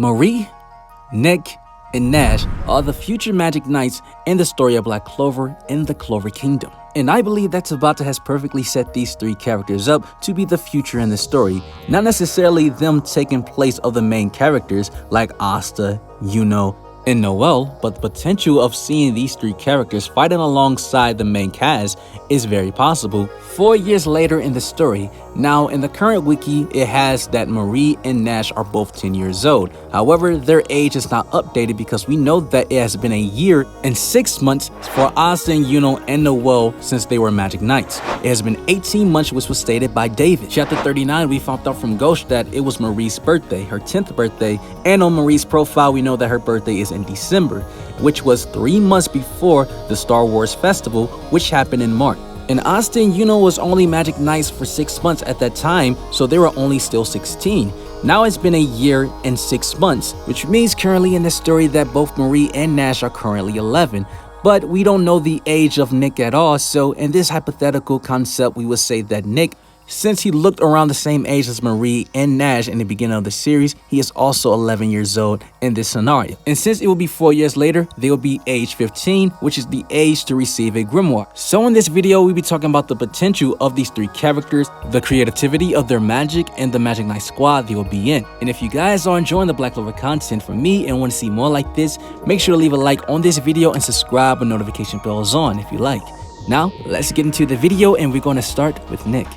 Marie, Nick, and Nash are the future Magic Knights in the story of Black Clover in the Clover Kingdom. And I believe that Tabata has perfectly set these three characters up to be the future in the story, not necessarily them taking place of the main characters like Asta, Yuno, and Noelle, but the potential of seeing these three characters fighting alongside the main cast is very possible 4 years later in the story. Now, in the current wiki, it has that Marie and Nash are both 10 years old. However, their age is not updated because we know that it has been a year and 6 months for Asta and Yuno and Noelle since they were Magic Knights. It has been 18 months, which was stated by David. Chapter 39, we found out from Ghost that it was Marie's birthday, her 10th birthday, and on Marie's profile, we know that her birthday is in December, which was 3 months before the Star Wars Festival, which happened in March. And Asta and Yuno was only Magic Knights for 6 months at that time, so they were only still 16. Now it's been a year and 6 months, which means currently in the story that both Marie and Nash are currently 11. But we don't know the age of Nick at all, so in this hypothetical concept, we would say that Nick, since he looked around the same age as Marie and Nash in the beginning of the series, he is also 11 years old in this scenario. And since it will be 4 years later, they will be age 15, which is the age to receive a grimoire. So in this video, we'll be talking about the potential of these three characters, the creativity of their magic, and the Magic Knight squad they will be in. And if you guys are enjoying the Black Clover content from me and want to see more like this, make sure to leave a like on this video and subscribe with notification bells on if you like. Now, let's get into the video and we're going to start with Nick.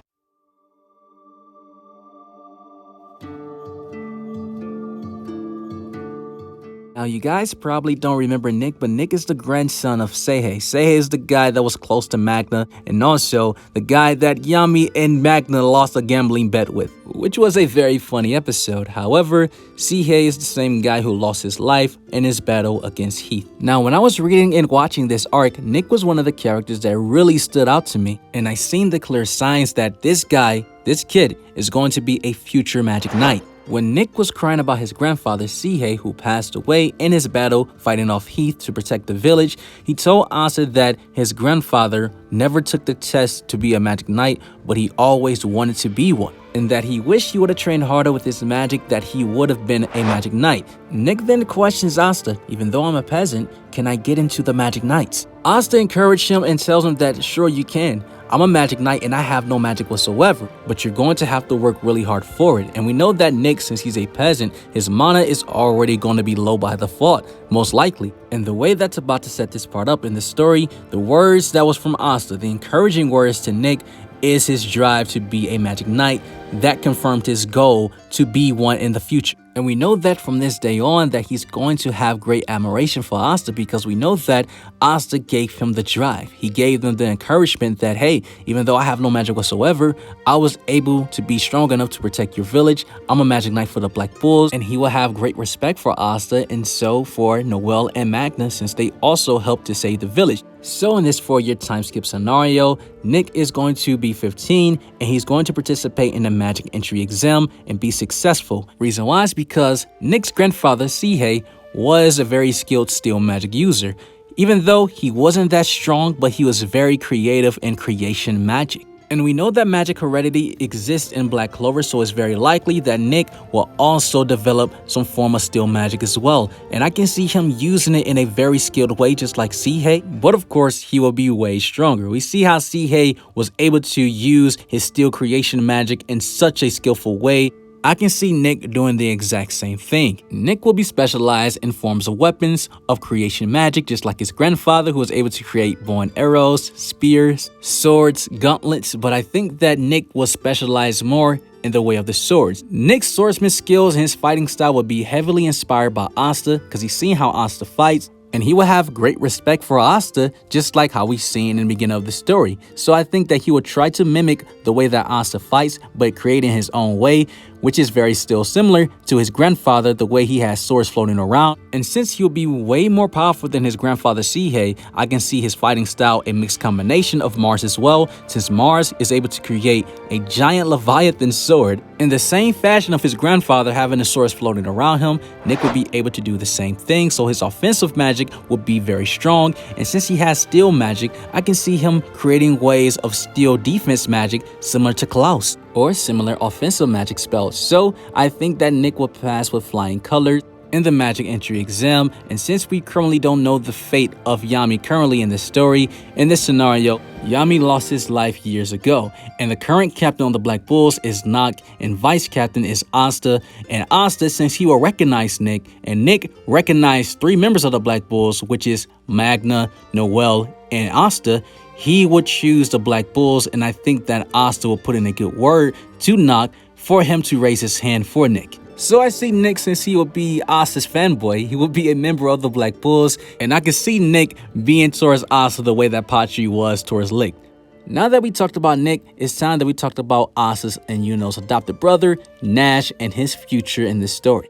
Now, you guys probably don't remember Nick, but Nick is the grandson of Seihei. Seihei is the guy that was close to Magna, and also the guy that Yami and Magna lost a gambling bet with, which was a very funny episode. However, Seihei is the same guy who lost his life in his battle against Heath. Now, when I was reading and watching this arc, Nick was one of the characters that really stood out to me, and I seen the clear signs that this kid, is going to be a future Magic Knight. When Nick was crying about his grandfather, Seihei, who passed away in his battle fighting off Heath to protect the village, he told Asta that his grandfather never took the test to be a Magic Knight, but he always wanted to be one, and that he wished he would have trained harder with his magic, that he would have been a Magic Knight. Nick then questions Asta, even though I'm a peasant, can I get into the Magic Knights? Asta encouraged him and tells him that sure you can. I'm a Magic Knight and I have no magic whatsoever, but you're going to have to work really hard for it. And we know that Nick, since he's a peasant, his mana is already going to be low by default, most likely. And the way that's about to set this part up in the story, the words that was from Asta, the encouraging words to Nick, is his drive to be a Magic Knight that confirmed his goal to be one in the future. And we know that from this day on that he's going to have great admiration for Asta, because we know that Asta gave him the drive. He gave them the encouragement that, hey, even though I have no magic whatsoever, I was able to be strong enough to protect your village. I'm a Magic Knight for the Black Bulls, and he will have great respect for Asta and so for Noelle and Magna, since they also helped to save the village. So in this 4-year time skip scenario, Nick is going to be 15 and he's going to participate in the magic entry exam and be successful. Reason why is because Nick's grandfather, Seihei, was a very skilled steel magic user. Even though he wasn't that strong, but he was very creative in creation magic. And we know that magic heredity exists in Black Clover, so it's very likely that Nick will also develop some form of steel magic as well. And I can see him using it in a very skilled way, just like Seihei, but of course he will be way stronger. We see how Seihei was able to use his steel creation magic in such a skillful way. I can see Nick doing the exact same thing. Nick will be specialized in forms of weapons of creation magic, just like his grandfather, who was able to create bow and arrows, spears, swords, gauntlets, but I think that Nick was specialized more in the way of the swords. Nick's swordsman skills and his fighting style would be heavily inspired by Asta, because he's seen how Asta fights, and he will have great respect for Asta, just like how we've seen in the beginning of the story. So I think that he would try to mimic the way that Asta fights, but create in his own way, which is very still similar to his grandfather, the way he has swords floating around. And since he'll be way more powerful than his grandfather Seihei, I can see his fighting style a mixed combination of Mars as well, since Mars is able to create a giant Leviathan sword. In the same fashion of his grandfather having the swords floating around him, Nick will be able to do the same thing, so his offensive magic will be very strong. And since he has steel magic, I can see him creating ways of steel defense magic similar to Klaus, or similar offensive magic spells. So I think that Nick will pass with flying colors. in the magic entry exam, and since we currently don't know the fate of Yami currently in this story, in this scenario, Yami lost his life years ago, and the current captain on the Black Bulls is Nock, and vice captain is Asta, and Asta, since he will recognize Nick, and Nick recognized 3 members of the Black Bulls, which is Magna, Noelle, and Asta, he would choose the Black Bulls, and I think that Asta will put in a good word to Nock for him to raise his hand for Nick. So I see Nick, since he will be Asta's fanboy, he will be a member of the Black Bulls, and I can see Nick being towards Asta the way that Patri was towards Lick. Now that we talked about Nick, it's time that we talked about Asta's and Yuno's adopted brother, Nash, and his future in this story.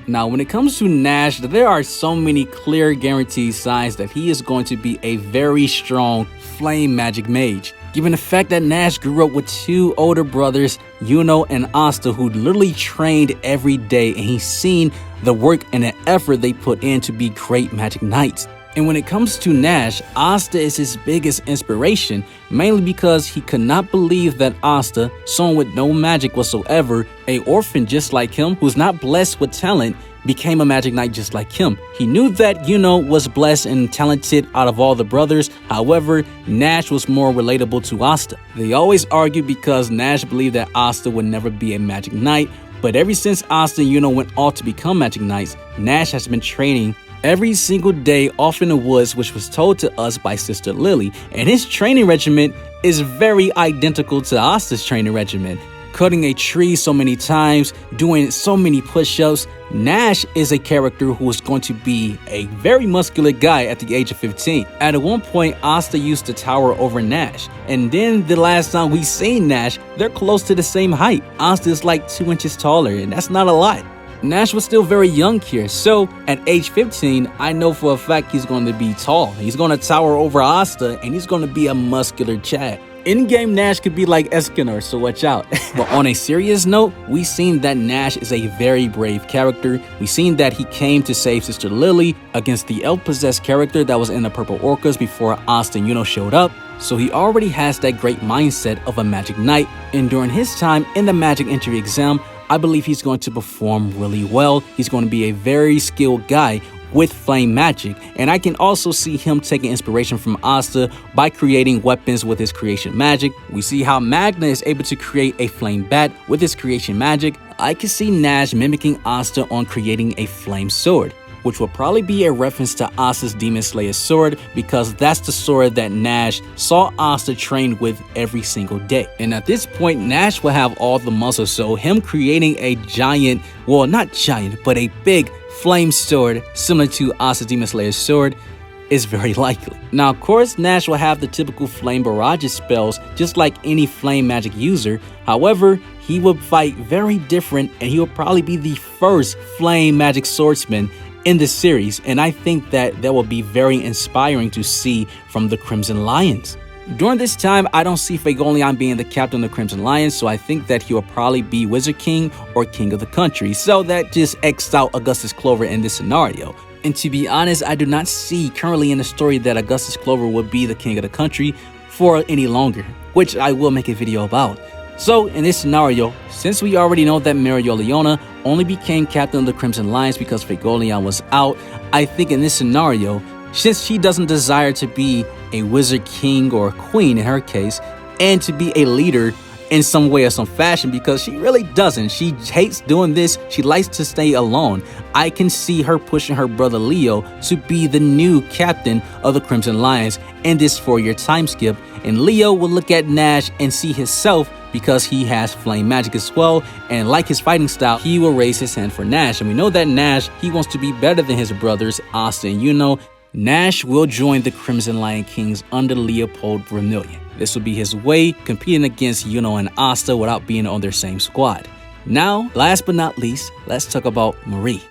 Now, when it comes to Nash, there are so many clear guaranteed signs that he is going to be a very strong flame magic mage. Given the fact that Nash grew up with 2 older brothers, Yuno and Asta, who literally trained every day, and he's seen the work and the effort they put in to be great magic knights. And when it comes to Nash, Asta is his biggest inspiration, mainly because he could not believe that Asta, someone with no magic whatsoever, an orphan just like him, who's not blessed with talent, became a magic knight just like him. He knew that Yuno was blessed and talented out of all the brothers, however, Nash was more relatable to Asta. They always argued because Nash believed that Asta would never be a magic knight, but ever since Asta and Yuno went off to become magic knights, Nash has been training every single day off in the woods, which was told to us by Sister Lily, and his training regimen is very identical to Asta's training regimen. Cutting a tree so many times, doing so many push-ups. Nash is a character who is going to be a very muscular guy at the age of 15. At one point, Asta used to tower over Nash, and then the last time we seen Nash, they're close to the same height. Asta is like 2 inches taller, and that's not a lot. Nash was still very young here, so at age 15, I know for a fact he's going to be tall. He's going to tower over Asta, and he's going to be a muscular Chad. In-game Nash could be like Escanor, so watch out. But on a serious note, we've seen that Nash is a very brave character. We've seen that he came to save Sister Lily against the elf-possessed character that was in the Purple Orcas before Asta and Yuno showed up. So he already has that great mindset of a magic knight, and during his time in the magic entry exam, I believe he's going to perform really well. He's going to be a very skilled guy with flame magic, and I can also see him taking inspiration from Asta by creating weapons with his creation magic. We see how Magna is able to create a flame bat with his creation magic. I can see Nash mimicking Asta on creating a flame sword, which will probably be a reference to Asta's Demon Slayer sword, because that's the sword that Nash saw Asta train with every single day. And at this point, Nash will have all the muscles, so him creating a giant, well, not giant, but a big flame sword similar to Asta's Demon Slayer sword is very likely. Now, of course, Nash will have the typical flame barrage spells just like any flame magic user. However, he will fight very different, and he will probably be the first flame magic swordsman in this series, and I think that will be very inspiring to see from the Crimson Lions. During this time, I don't see Fagolian being the captain of the Crimson Lions, so I think that he will probably be Wizard King or King of the Country, so that just X'd out Augustus Clover in this scenario. And to be honest, I do not see currently in the story that Augustus Clover would be the King of the Country for any longer, which I will make a video about. So in this scenario, since we already know that Mereoleona only became captain of the Crimson Lions because Fagolian was out, I think in this scenario, since she doesn't desire to be a wizard king or queen in her case, and to be a leader in some way or some fashion, because she really doesn't. She hates doing this. She likes to stay alone. I can see her pushing her brother Leo to be the new captain of the Crimson Lions in this 4-year time skip, and Leo will look at Nash and see himself because he has flame magic as well, and like his fighting style, he will raise his hand for Nash. And we know that Nash, he wants to be better than his brothers, Asta and Yuno. Nash will join the Crimson Lion Kings under Leopold Vermilion. This will be his way competing against Yuno and Asta without being on their same squad. Now, last but not least, let's talk about Marie.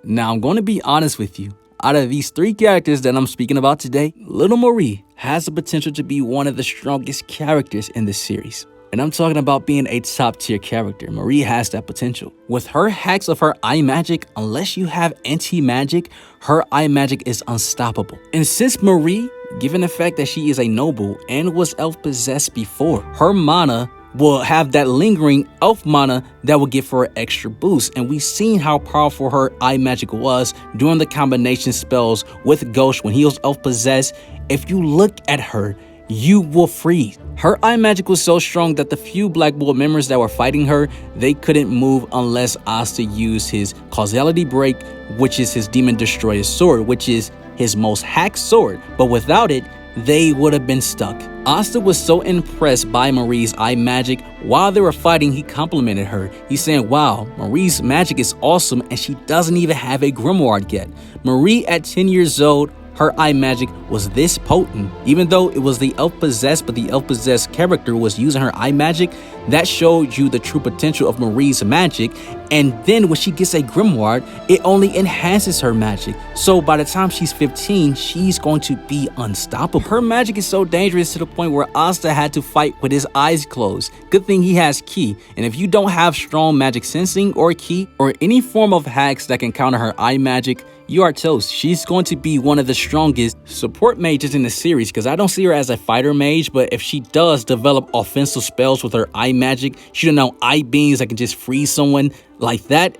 Now, I'm going to be honest with you. Out of these 3 characters that I'm speaking about today, Little Marie has the potential to be one of the strongest characters in this series. And I'm talking about being a top tier character. Marie has that potential. With her hacks of her eye magic, unless you have anti-magic, her eye magic is unstoppable. And since Marie, given the fact that she is a noble and was elf possessed before, her mana will have that lingering elf mana that will give her an extra boost. And we've seen how powerful her eye magic was during the combination spells with Ghost when he was elf possessed. If you look at her, you will freeze. Her eye magic was so strong that the few Black Bull members that were fighting her, they couldn't move unless Asta used his causality break, which is his demon destroyer sword, which is his most hacked sword. But without it, they would have been stuck. Asta was so impressed by Marie's eye magic. While they were fighting, he complimented her. He's saying, wow, Marie's magic is awesome and she doesn't even have a grimoire yet. Marie at 10 years old, her eye magic was this potent. Even though it was the elf possessed, but the elf possessed character was using her eye magic, that showed you the true potential of Marie's magic. And then when she gets a grimoire, it only enhances her magic. So by the time she's 15, she's going to be unstoppable. Her magic is so dangerous to the point where Asta had to fight with his eyes closed. Good thing he has ki. And if you don't have strong magic sensing or ki or any form of hacks that can counter her eye magic, you are toast. She's going to be one of the strongest support mages in the series, because I don't see her as a fighter mage, but if she does develop offensive spells with her eye magic, she don't know eye beams that can just freeze someone like that,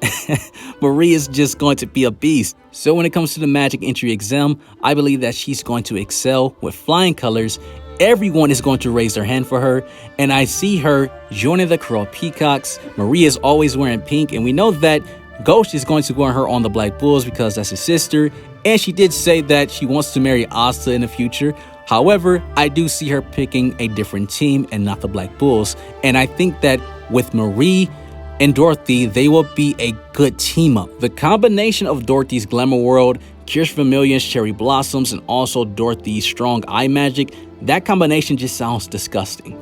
Marie is just going to be a beast. So when it comes to the magic entry exam, I believe that she's going to excel with flying colors. Everyone is going to raise their hand for her, and I see her joining the Curl Peacocks. Marie is always wearing pink, and we know that Ghost is going to go on her on the Black Bulls because that's his sister, and she did say that she wants to marry Asta in the future. However, I do see her picking a different team and not the Black Bulls, and I think that with Marie and Dorothy, they will be a good team up. The combination of Dorothy's Glamour World, Kirsch Vermilion's Cherry Blossoms, and also Dorothy's strong eye magic, that combination just sounds disgusting.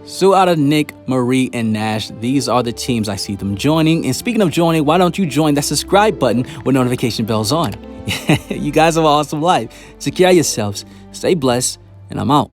So out of Nick, Marie, and Nash, these are the teams I see them joining. And speaking of joining, why don't you join that subscribe button with notification bells on? You guys have an awesome life. Take care of yourselves, stay blessed, and I'm out.